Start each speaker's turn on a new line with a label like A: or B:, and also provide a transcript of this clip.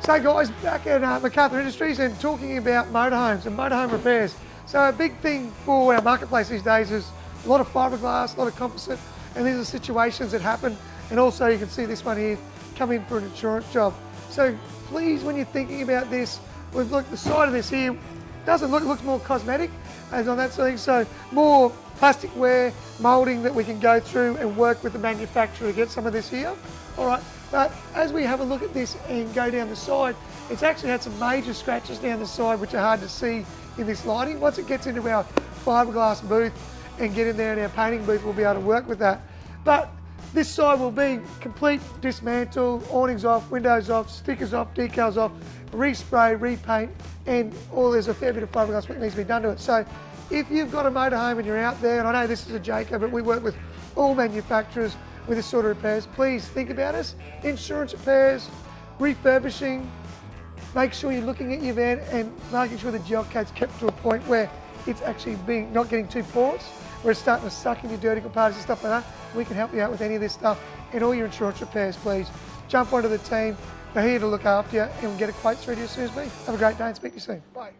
A: So guys, back at McArthur Industries and talking about motorhomes and motorhome repairs. So a big thing for our marketplace these days is a lot of fiberglass, a lot of composite, and these are situations that happen. And also you can see this one here come in for an insurance job. So please, when you're thinking about this, we've looked the side of this here, doesn't look, it looks more cosmetic as on that sort of thing. So more plastic wear, moulding that we can go through and work with the manufacturer to get some of this here. All right, but as we have a look at this and go down the side, it's actually had some major scratches down the side which are hard to see in this lighting. Once it gets into our fiberglass booth and get in there in our painting booth, we'll be able to work with that. But this side will be complete dismantle, awnings off, windows off, stickers off, decals off, respray, repaint, and there's a fair bit of fiberglass work needs to be done to it. So if you've got a motorhome and you're out there, and I know this is a Jayco, but we work with all manufacturers with this sort of repairs, please think about us. Insurance repairs, refurbishing, make sure you're looking at your van and making sure the gel coat's kept to a point where it's actually not getting too porous, where it's starting to suck into dirty components and stuff like that. We can help you out with any of this stuff. And all your insurance repairs, please jump onto the team. We're here to look after you and we'll get a quote through to you as soon as we. Have a great day and speak to you soon. Bye.